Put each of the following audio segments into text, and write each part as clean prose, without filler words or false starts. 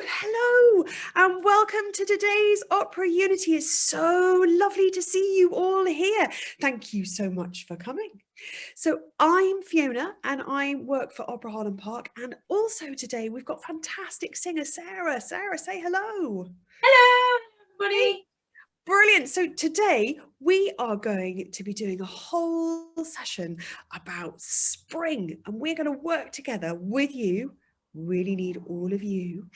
Hello, and welcome to today's Opera Unity. It's so lovely to see you all here. Thank you so much for coming. So I'm Fiona and I work for Opera Holland Park, and also today we've got fantastic singer Sarah. Sarah, say hello. Hello, everybody. Brilliant. So today we are going to be doing a whole session about spring, and we're going to work together with you. Really need all of you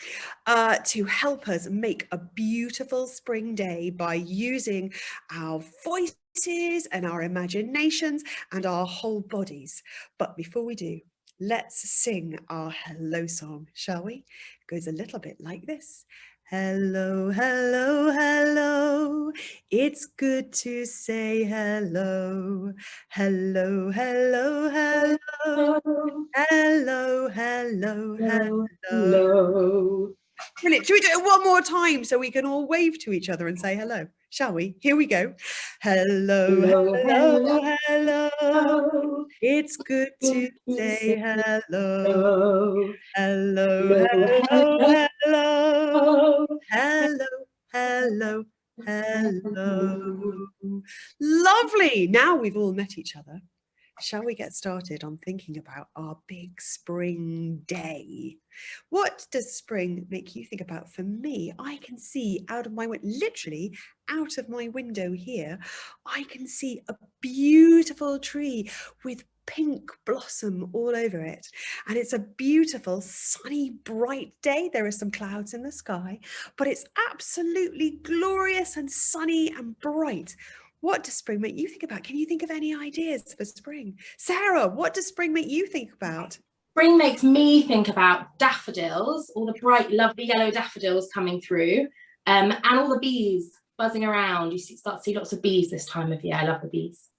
to help us make a beautiful spring day by using our voices and our imaginations and our whole bodies. But before we do, let's sing our hello song, shall we? It goes a little bit like this. Hello, hello, hello. It's good to say hello. Hello, hello, hello. Hello, hello, hello. Hello. Brilliant. Should we do it one more time so we can all wave to each other and say hello? Shall we? Here we go. Hello, hello, hello. It's good to say hello. Hello, hello, hello. Hello, hello, hello. Lovely. Now we've all met each other. Shall we get started on thinking about our big spring day? What does spring make you think about? For me, I can see out of my window, literally out of my window here, I can see a beautiful tree with pink blossom all over it. And it's a beautiful, sunny, bright day. There are some clouds in the sky, but it's absolutely glorious and sunny and bright. What does spring make you think about? Can you think of any ideas for spring? Sarah, what does spring make you think about? Spring makes me think about daffodils, all the bright, lovely yellow daffodils coming through, and all the bees buzzing around. You start to see lots of bees this time of year. I love the bees.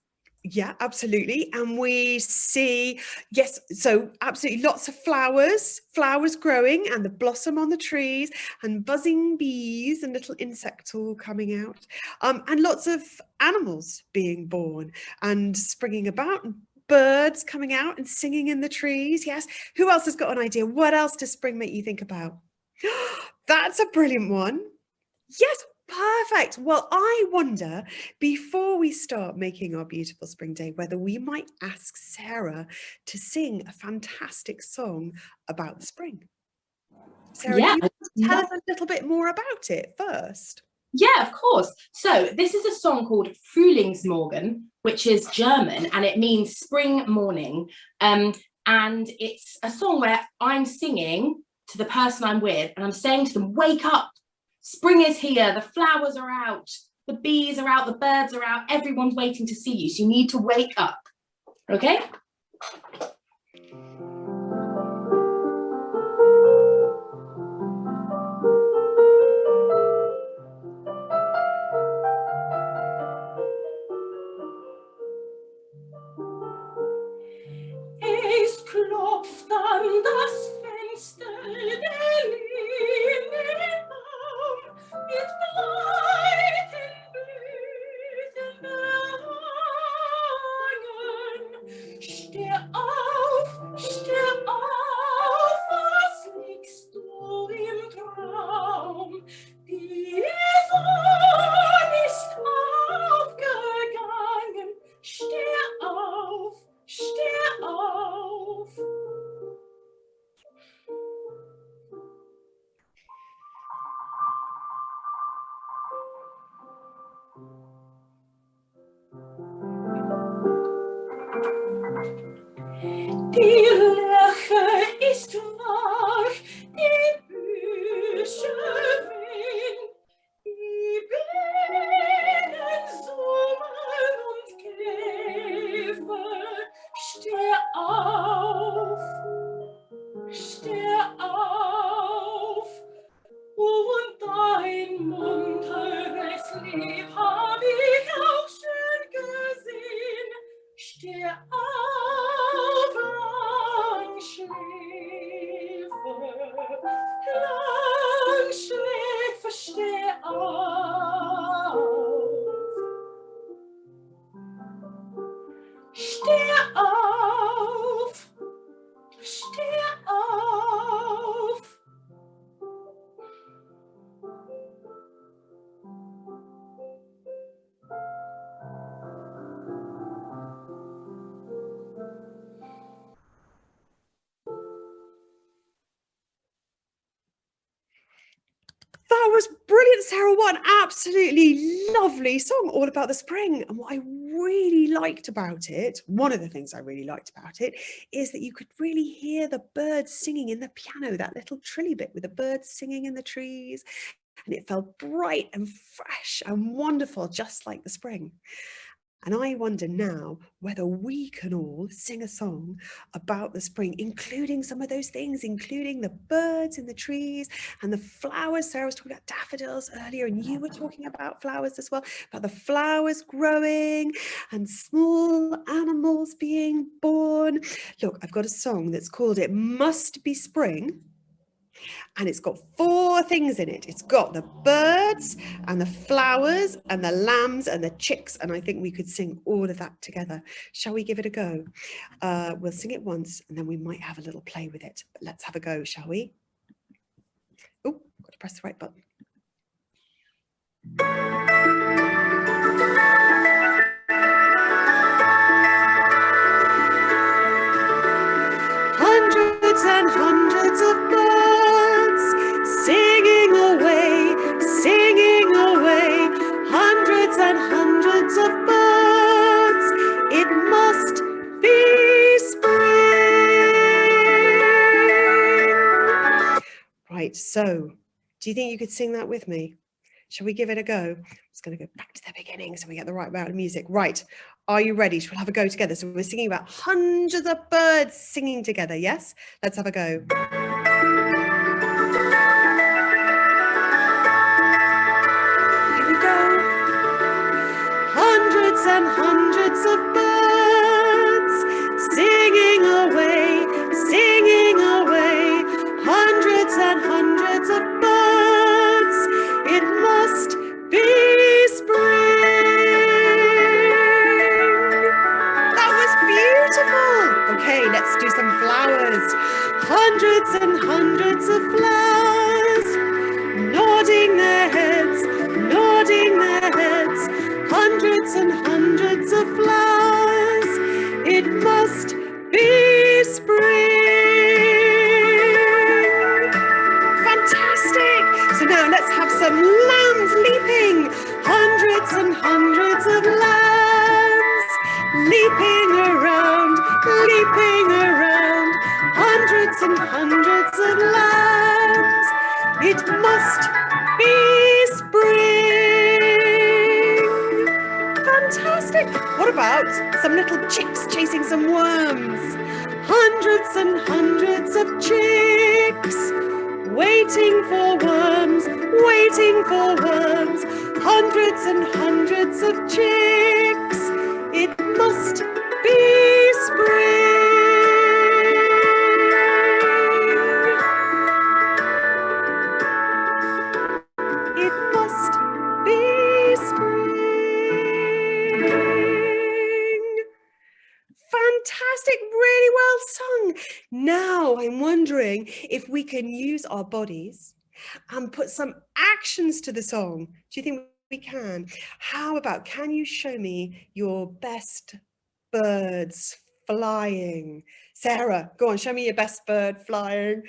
Yeah, absolutely. And we see, yes, so absolutely lots of flowers growing and the blossom on the trees and buzzing bees and little insects all coming out, and lots of animals being born and springing about, and birds coming out and singing in the trees. Yes. Who else has got an idea? What else does spring make you think about? That's a brilliant one. Yes. Perfect. Well, I wonder, before we start making our beautiful spring day, whether we might ask Sarah to sing a fantastic song about spring. Sarah, Yeah, do you want to tell us a little bit more about it first? Yeah, of course. So this is a song called Frühlingsmorgen, which is German, and it means spring morning. And it's a song where I'm singing to the person I'm with, and I'm saying to them, wake up. Spring is here, the flowers are out, the bees are out, the birds are out, everyone's waiting to see you, so you need to wake up, okay? Es klopft an das Fenster der Lindenbaum mit weiten Blütenwangen. Steh auf, was liegst du im Traum? Die Sonne ist aufgegangen. Steh auf. Die Lerche ist wach, die Büsche wehen, die Bienen summen und Käfer. Steh auf, und dein munteres Lieb hab ich auch schön gesehen. Steh auf, was brilliant, Sarah. What an absolutely lovely song, all about the spring. And what I really liked about it, one of the things I really liked about it, is that you could really hear the birds singing in the piano, that little trilly bit with the birds singing in the trees. And it felt bright and fresh and wonderful, just like the spring. And I wonder now whether we can all sing a song about the spring, including some of those things, including the birds in the trees and the flowers. Sarah was talking about daffodils earlier, and you were talking about flowers as well, about the flowers growing and small animals being born. Look, I've got a song that's called It Must Be Spring. And it's got 4 things in it. It's got the birds and the flowers and the lambs and the chicks. And I think we could sing all of that together. Shall we give it a go? We'll sing it once and then we might have a little play with it. But let's have a go, shall we? Oh, got to press the right button. Hundreds and hundreds of birds singing away, hundreds and hundreds of birds. It must be spring. Right, so do you think you could sing that with me? Shall we give it a go? I'm just going to go back to the beginning so we get the right amount of music. Right, are you ready? Shall we have a go together? So we're singing about hundreds of birds singing together, yes? Let's have a go. Here we go. Hundreds and hundreds of birds singing away, hundreds and hundreds of birds. It must be spring. That was beautiful. Okay, let's do some flowers. Hundreds and hundreds of flowers, nodding their heads, hundreds and hundreds of flowers. It must be spring. Fantastic. So now let's have some lambs leaping. Hundreds and hundreds of lambs leaping around, hundreds and hundreds of lambs. It must be spring. Fantastic. What about some little chicks chasing some worms? Hundreds and hundreds of chicks waiting for worms, hundreds and hundreds of chicks. It must be spring. It must be spring. Fantastic, really well sung. Now I'm wondering if we can use our bodies and put some actions to the song. Do you think we can? How about, can you show me your best birds flying? Sarah, go on, show me your best bird flying.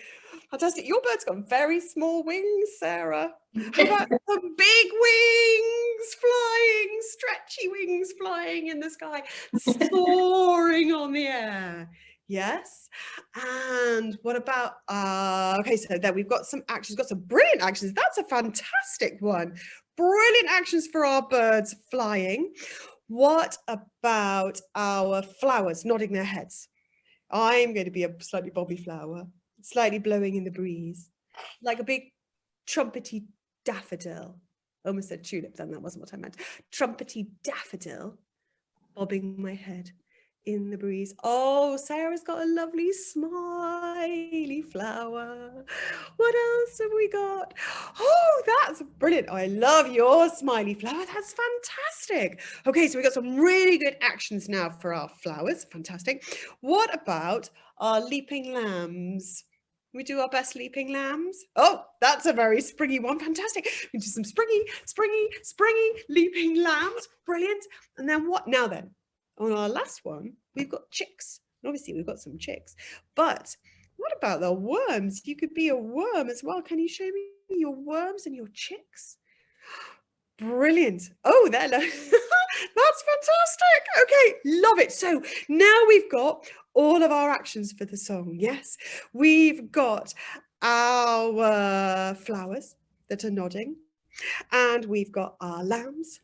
Fantastic. Your bird's got very small wings, Sarah. How about some big wings flying, stretchy wings flying in the sky, soaring on the air? Yes. And what about, okay, so there we've got some actions, got some brilliant actions. That's a fantastic one. Brilliant actions for our birds flying. What about our flowers nodding their heads? I'm going to be a slightly bobby flower, slightly blowing in the breeze, like a big trumpety daffodil. I almost said tulip then, that wasn't what I meant. Trumpety daffodil, bobbing my head in the breeze. Oh, Sarah's got a lovely smiley flower. What else have we got? Oh, that's brilliant. I love your smiley flower. That's fantastic. Okay, so we got some really good actions now for our flowers. Fantastic. What about our leaping lambs? We do our best leaping lambs. Oh, that's a very springy one. Fantastic. We do some springy leaping lambs. Brilliant. And then what? Now then, on our last one, we've got chicks. Obviously, we've got some chicks. But what about the worms? You could be a worm as well. Can you show me your worms and your chicks? Brilliant. Oh, there. That's fantastic. Okay, love it. So now we've got all of our actions for the song. Yes, we've got our flowers that are nodding, and we've got our lambs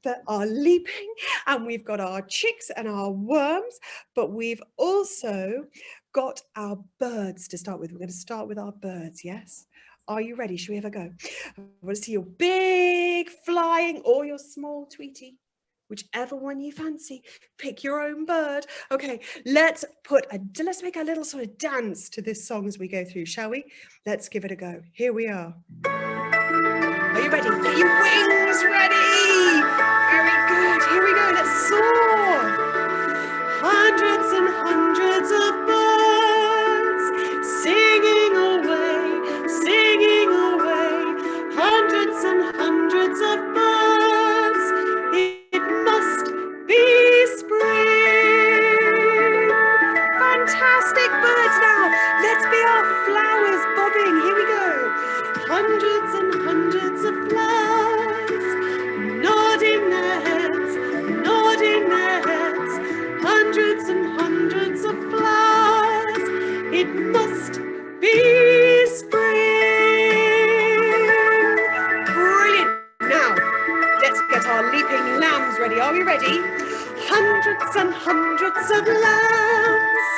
that are leaping, and we've got our chicks and our worms, but we've also got our birds to start with. We're going to start with our birds, yes? Are you ready? Shall we have a go? I want to see your big flying or your small tweety, whichever one you fancy. Pick your own bird. Okay, let's make a little sort of dance to this song as we go through, shall we? Let's give it a go. Here we are. Are you ready? Get your wings ready. Very good. Here we go. Let's soar. Hundreds and hundreds of birds singing away, singing away. Hundreds and hundreds of birds. It must be spring. Fantastic birds now. Let's be our flowers bobbing. Here we go. Hundreds and hundreds of flowers nodding their heads, nodding their heads. Hundreds and hundreds of flowers. It must be spring. Brilliant. Now, let's get our leaping lambs ready. Are we ready? Hundreds and hundreds of lambs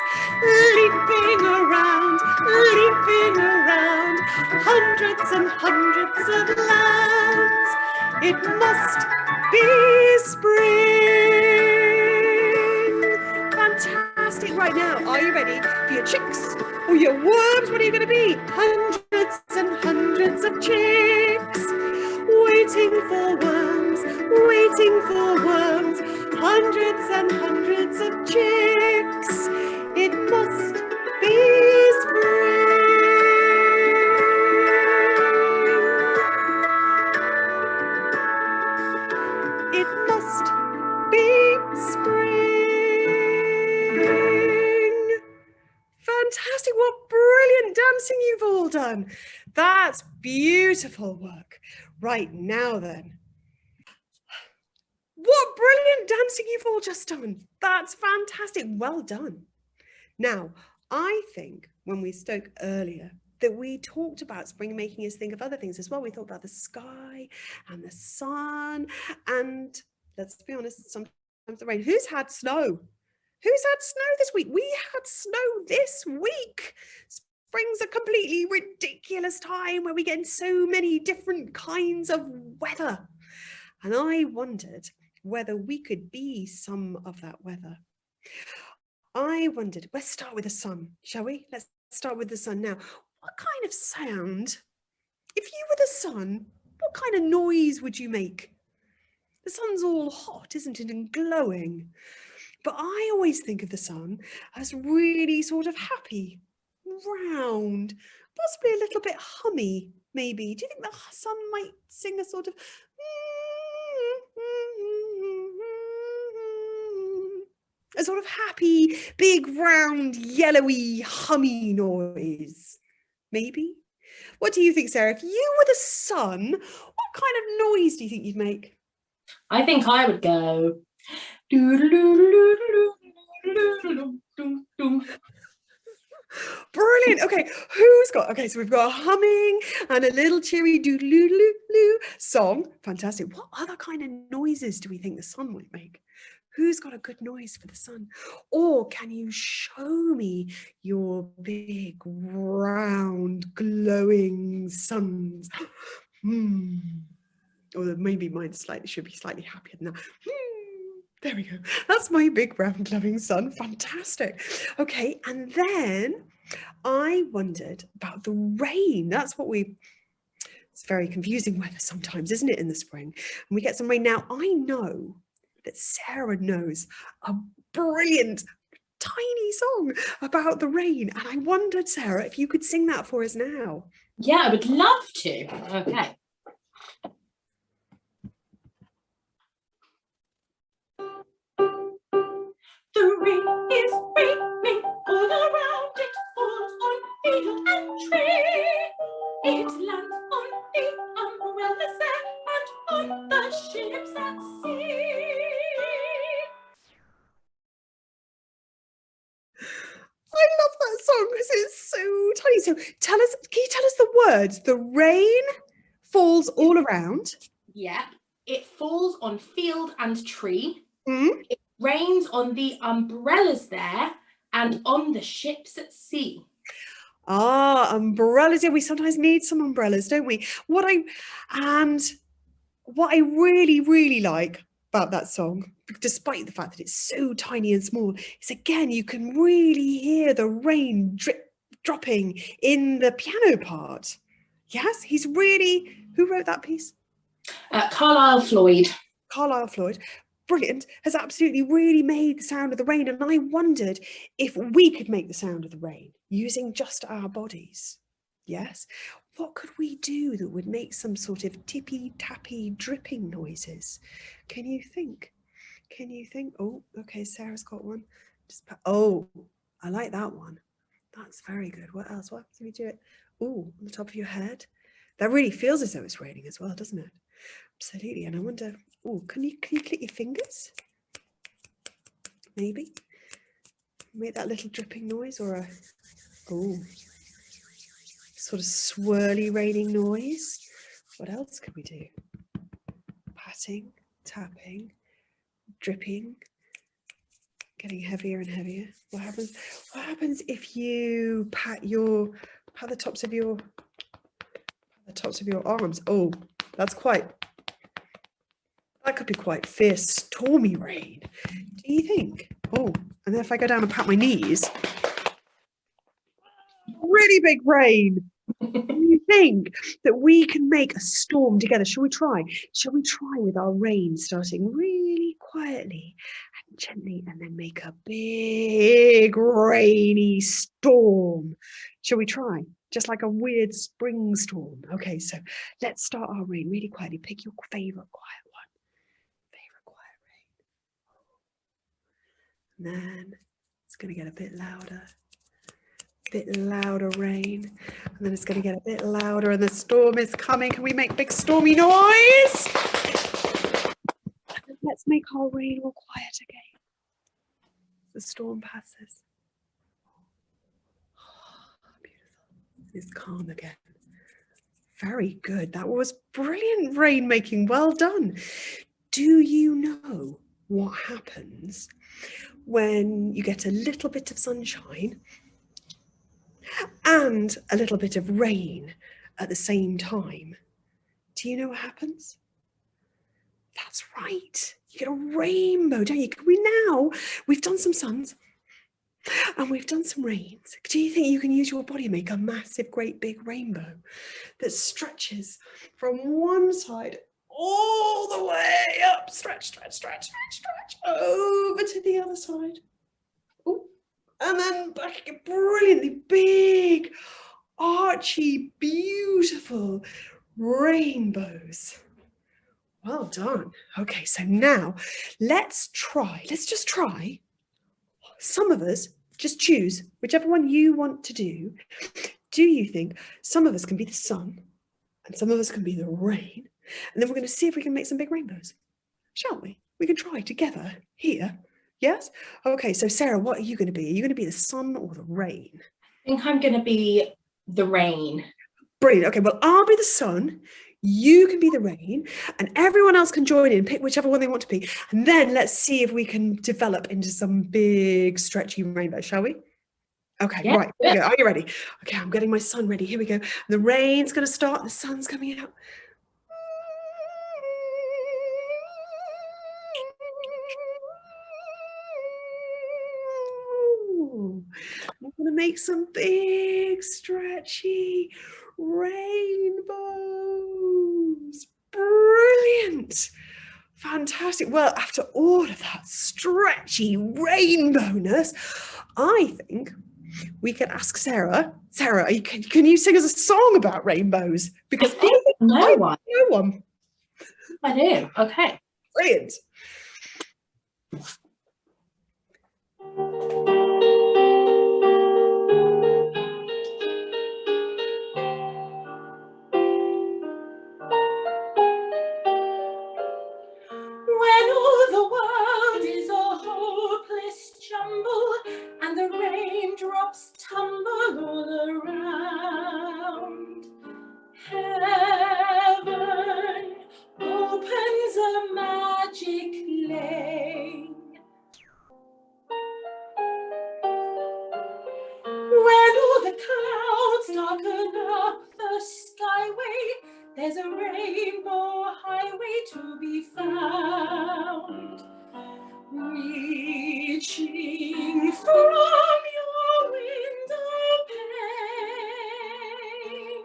leaping around, leaping around. Hundreds and hundreds of lambs. It must be spring. Fantastic. Right now, are you ready for your chicks or your worms? What are you going to be? Hundreds and hundreds of chicks waiting for worms, waiting for worms. Hundreds and hundreds of chicks. It must be spring. It must be spring. Fantastic. What brilliant dancing you've all done. That's beautiful work. Right now then. What brilliant dancing you've all just done. That's fantastic. Well done. Now, I think when we spoke earlier that we talked about spring making us think of other things as well. We thought about the sky and the sun and, let's be honest, sometimes the rain. Who's had snow? Who's had snow this week? We had snow this week. Spring's a completely ridiculous time where we get so many different kinds of weather. And I wondered whether we could be some of that weather. I wondered, let's start with the sun, shall we? Let's start with the sun now. What kind of sound, if you were the sun, what kind of noise would you make? The sun's all hot, isn't it, and glowing. But I always think of the sun as really sort of happy, round, possibly a little bit hummy, maybe. Do you think the sun might sing a sort of a sort of happy, big, round, yellowy, hummy noise? Maybe? What do you think, Sarah? If you were the sun, what kind of noise do you think you'd make? I think I would go. Brilliant. Okay, who's got? Okay, so we've got a humming and a little cheery doo-doo-doo-doo song. Fantastic. What other kind of noises do we think the sun might make? Who's got a good noise for the sun? Or can you show me your big, round, glowing suns? Or maybe mine should be slightly happier than that. There we go. That's my big, round, glowing sun. Fantastic. Okay, and then I wondered about the rain. It's very confusing weather sometimes, isn't it, in the spring? And we get some rain. Now, I know that Sarah knows a brilliant, tiny song about the rain. And I wondered, Sarah, if you could sing that for us now. Yeah, I would love to. Okay. The rain is raining all around, it falls on field and tree. It lands on So can you tell us the words? The rain falls all around. Yeah. It falls on field and tree. Mm. It rains on the umbrellas there and on the ships at sea. Ah, umbrellas. Yeah, we sometimes need some umbrellas, don't we? What I really, really like about that song, despite the fact that it's so tiny and small, is again, you can really hear the rain dropping in the piano part. Yes, who wrote that piece? Carlisle Floyd. Carlisle Floyd. Brilliant, has absolutely really made the sound of the rain. And I wondered if we could make the sound of the rain using just our bodies. Yes, what could we do that would make some sort of tippy tappy dripping noises? Can you think? Can you think? Oh, okay, Sarah's got one. Oh, I like that one. That's very good. What else? What happens if you do it? Oh, on the top of your head. That really feels as though it's raining as well, doesn't it? Absolutely. And I wonder, oh, can you click your fingers? Maybe make that little dripping noise, or a sort of swirly raining noise. What else could we do? Patting, tapping, dripping, getting heavier and heavier. What happens if you pat the tops of your arms? Oh, that could be quite fierce, stormy rain. Do you think? Oh, and then if I go down and pat my knees, really big rain. Do you think that we can make a storm together? Shall we try? Shall we try with our rain starting really quietly and gently, and then make a big rainy storm? Shall we try? Just like a weird spring storm. Okay, so let's start our rain really quietly. Pick your favorite quiet one. And then it's going to get a bit louder rain, and then it's going to get a bit louder, and the storm is coming. Can we make big stormy noise? Let's make our rain all quiet again. The storm passes. Oh, beautiful. It's calm again. Very good. That was brilliant rain making. Well done. Do you know what happens when you get a little bit of sunshine and a little bit of rain at the same time? Do you know what happens? That's right. You get a rainbow, don't you? We've done some suns and we've done some rains. Do you think you can use your body and make a massive, great big rainbow that stretches from one side all the way up, stretch, over to the other side? Ooh. And then back again, brilliantly big, archy, beautiful rainbows. Well done. Okay, so now let's just try. Some of us just choose whichever one you want to do. Do you think some of us can be the sun and some of us can be the rain? And then we're going to see if we can make some big rainbows. Shall we? We can try together here. Yes? Okay, so Sarah, what are you going to be? Are you going to be the sun or the rain? I think I'm going to be the rain. Brilliant. Okay, well, I'll be the sun. You can be the rain, and everyone else can join in, pick whichever one they want to be. And then let's see if we can develop into some big stretchy rainbow, shall we? Okay, yeah, right. Here we go. Are you ready? Okay, I'm getting my sun ready. Here we go. The rain's going to start. The sun's coming out. I'm going to make some big stretchy rainbows. Brilliant. Fantastic. Well, after all of that stretchy rainbowness, I think we can ask Sarah. Sarah, can you sing us a song about rainbows? Because I know one. I do. Okay. Brilliant. And the raindrops tumble all around. there's a rainbow highway to be found, reaching from your window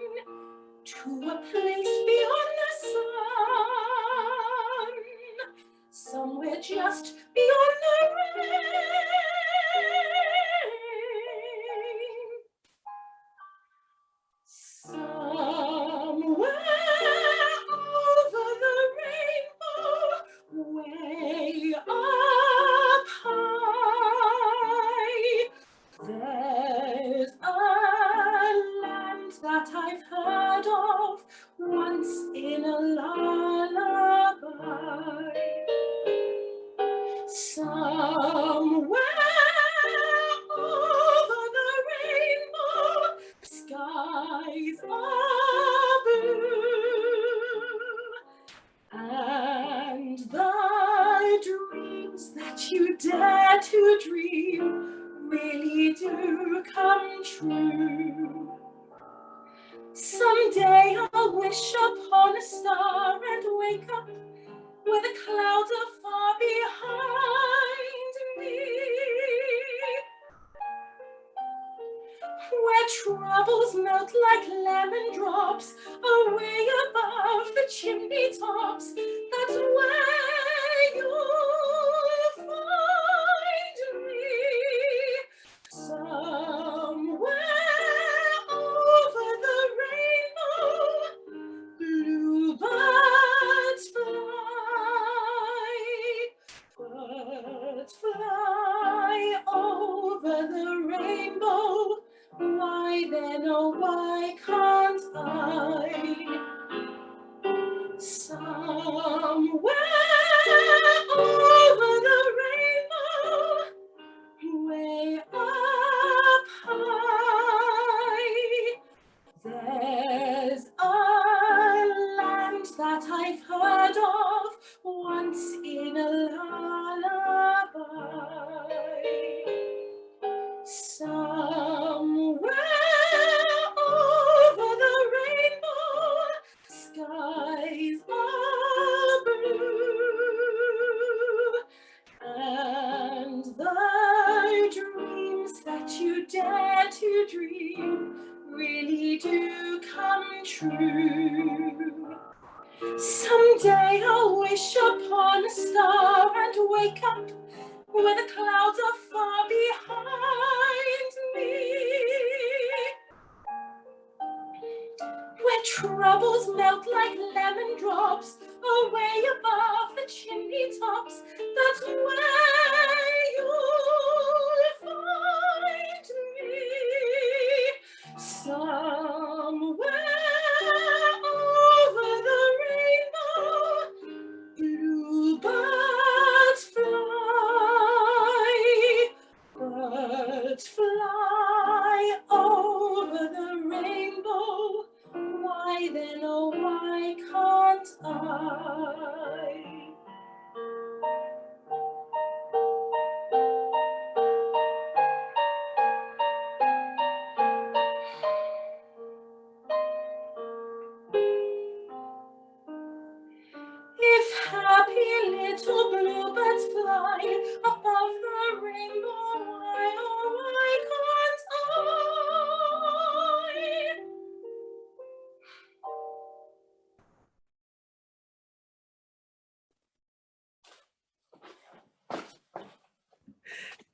pane to a place beyond the sun, somewhere just beyond the rain. Somewhere over the rainbow, way up high, there's a land that I've heard of once in a lullaby. Somewhere over the rainbow, skies are blue, and the dreams that you dare to dream really do come true. Someday I'll wish upon a star and wake up where the clouds are far behind me, where troubles melt like lemon drops away above the chimney tops. That's where you'll find me. Somewhere over the rainbow, bluebirds fly over the rainbow. Why then, oh why can't I? Somewhere over the rainbow, way up high, there's a land that I've heard of once in a lullaby. Somewhere over the rainbow, skies are blue, and the dreams that you dare to dream really do come true. Someday I'll wish upon a star and wake up where the clouds are far behind me, where troubles melt like lemon drops away above the chimney tops. That's where you'll find me. Somewhere over the rainbow, bluebirds fly over the rainbow. Why then, oh why can't I? If happy little bluebirds fly above the rainbow, why, oh why can't I?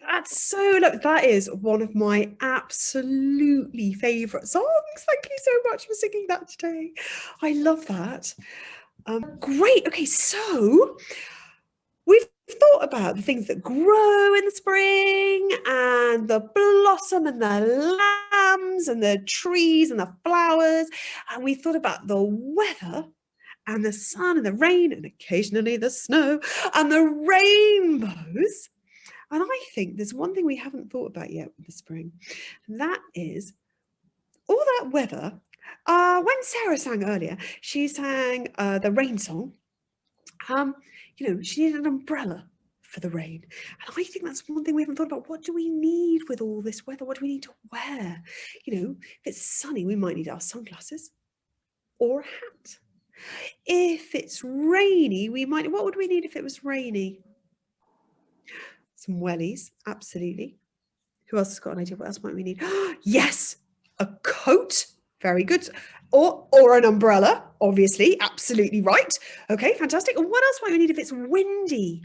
That's so that is one of my absolutely favorite songs. Thank you so much for singing that today. I love that. Great. Okay, so we've thought about the things that grow in the spring and the blossom and the lambs and the trees and the flowers, and we thought about the weather and the sun and the rain and occasionally the snow and the rainbows. And I think there's one thing we haven't thought about yet with the spring, and that is all that weather. When Sarah sang earlier, she sang the rain song. You know, she needed an umbrella for the rain. And I think that's one thing we haven't thought about. What do we need with all this weather? What do we need to wear? You know, if it's sunny, we might need our sunglasses or a hat. If it's rainy, what would we need if it was rainy? Some wellies, absolutely. Who else has got an idea? What else might we need? Yes, a coat. Very good. Or an umbrella, obviously. Absolutely right. Okay, fantastic. And what else might we need if it's windy?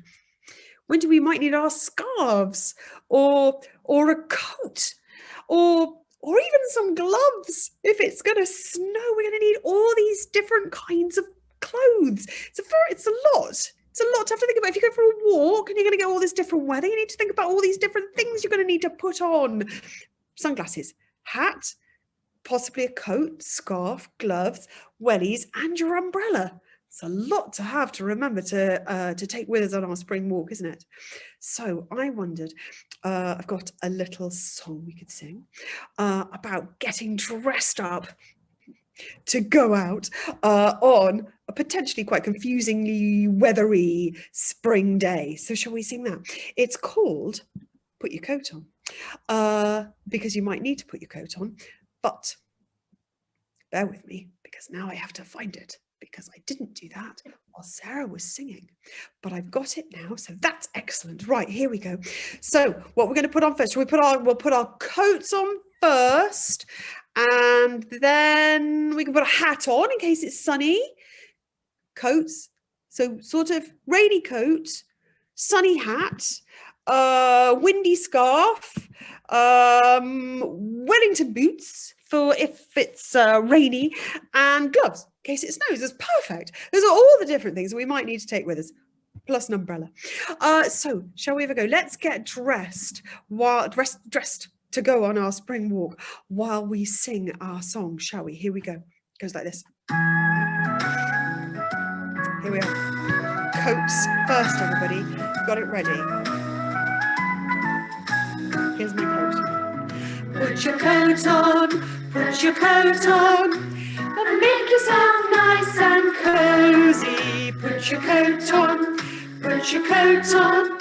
Windy, we might need our scarves or a coat or even some gloves. If it's going to snow, we're going to need all these different kinds of clothes. It's a lot. It's a lot to have to think about. If you go for a walk and you're going to get all this different weather, you need to think about all these different things you're going to need to put on. Sunglasses, hat, possibly a coat, scarf, gloves, wellies, and your umbrella. It's a lot to have to remember to take with us on our spring walk, isn't it? So I wondered, I've got a little song we could sing about getting dressed up to go out on a potentially quite confusingly weathery spring day. So shall we sing that? It's called Put Your Coat On, because you might need to put your coat on, but bear with me because now I have to find it, because I didn't do that while Sarah was singing, but I've got it now, so that's excellent. Right, here we go. So what we're going to put on first, we'll put our coats on first, and then we can put a hat on in case it's sunny. Coats, so sort of rainy coat, sunny hat, windy scarf, Wellington boots for if it's rainy, and gloves in case it snows. That's perfect. Those are all the different things we might need to take with us, plus an umbrella. So shall we ever go? Let's get dressed dressed to go on our spring walk while we sing our song, shall we? Here we go. It goes like this. Here we are. Coats first, everybody. Got it ready. Here's my coat. Put your coat on, put your coat on, and make yourself nice and cozy. Put your coat on, put your coat on,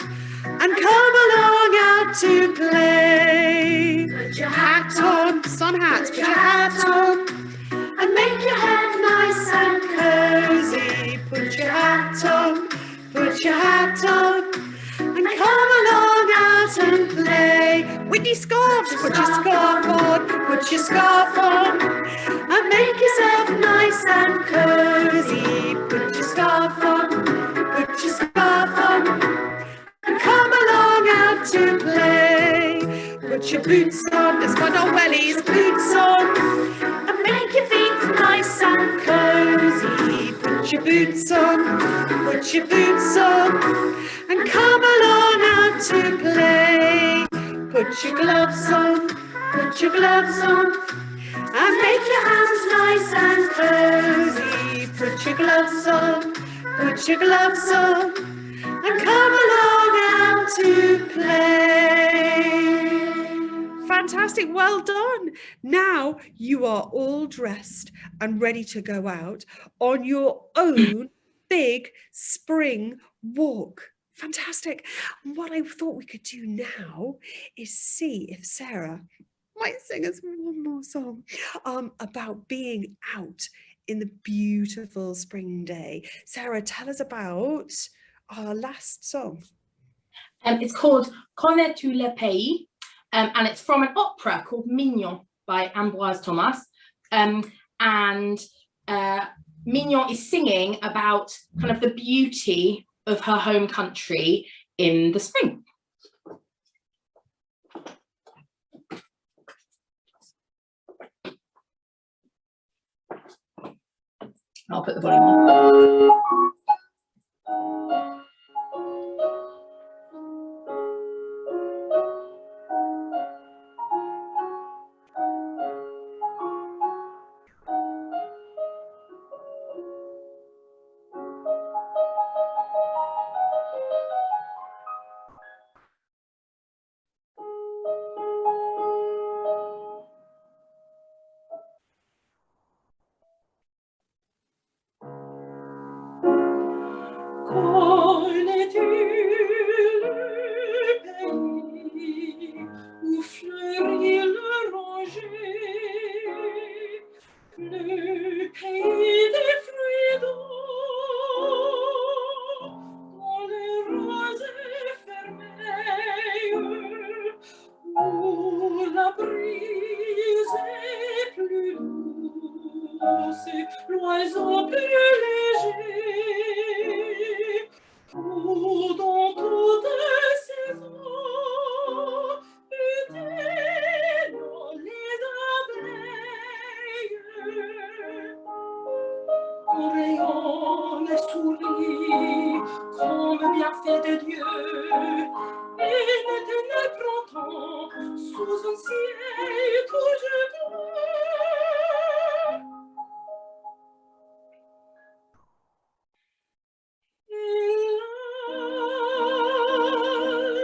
and come along out to play. Put your hat on, sun hat, put your hat on, and make your head nice and cozy. Put your hat on, put your hat on, and come along out and play. Windy scarves, put your scarf on, put your scarf on, and make yourself nice and cozy. Put your scarf on, put your scarf on, and come along out to play. Put your boots on, let's put our wellies, boots on, and make your feet nice and cozy. Put your boots on, put your boots on, and come along out to play. Put your gloves on, put your gloves on, and make your hands nice and cozy. Put your gloves on, put your gloves on, and come along out to play. Fantastic, well done. Now you are all dressed and ready to go out on your own big spring walk. Fantastic. And what I thought we could do now is see if Sarah might sing us one more song about being out in the beautiful spring day. Sarah, tell us about our last song. It's called Connais-tu le pays? And it's from an opera called Mignon by Ambroise Thomas. And Mignon is singing about kind of the beauty of her home country in the spring. I'll put the volume on. Connais-tu le pays où fleurit l'oranger, le pays des fruits ton rayon les sourit comme bienfait de Dieu. Et ne ténèbres sous un ciel toujours bleu.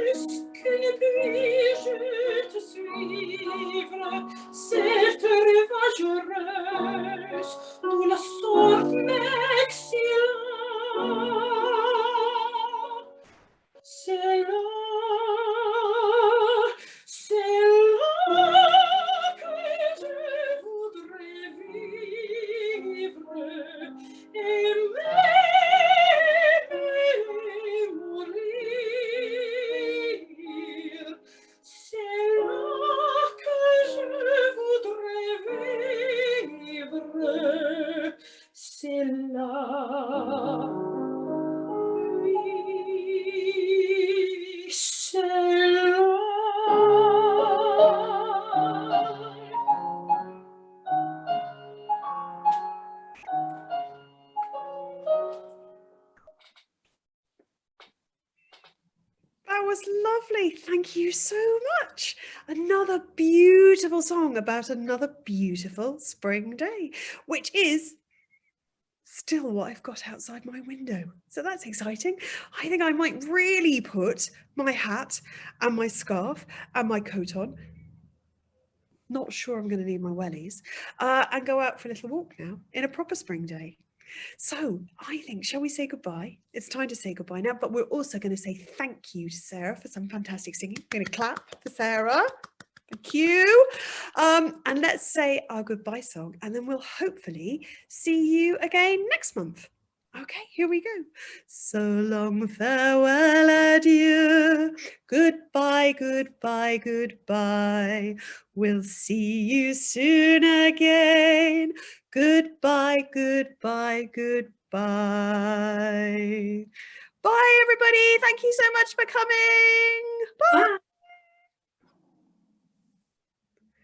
Hélas, que ne puis-je te suivre, cette rivage heureuse, d'où la sorte m'exila. C'est là que je voudrais vivre, aimer et mourir. C'est là que je voudrais vivre, c'est là. Oui, c'est là. That was lovely. Thank you so much. Another beautiful song about another beautiful spring day, which is still what I've got outside my window. So that's exciting. I think I might really put my hat and my scarf and my coat on. Not sure I'm going to need my wellies, and go out for a little walk now in a proper spring day. So I think, shall we say goodbye? It's time to say goodbye now, but we're also going to say thank you to Sarah for some fantastic singing. I'm going to clap for Sarah. Thank you. And let's say our goodbye song, and then we'll hopefully see you again next month. Okay, here we go. So long, farewell, adieu. Goodbye, goodbye, goodbye. We'll see you soon again. Goodbye, goodbye, goodbye. Bye, everybody. Thank you so much for coming. Bye. Bye.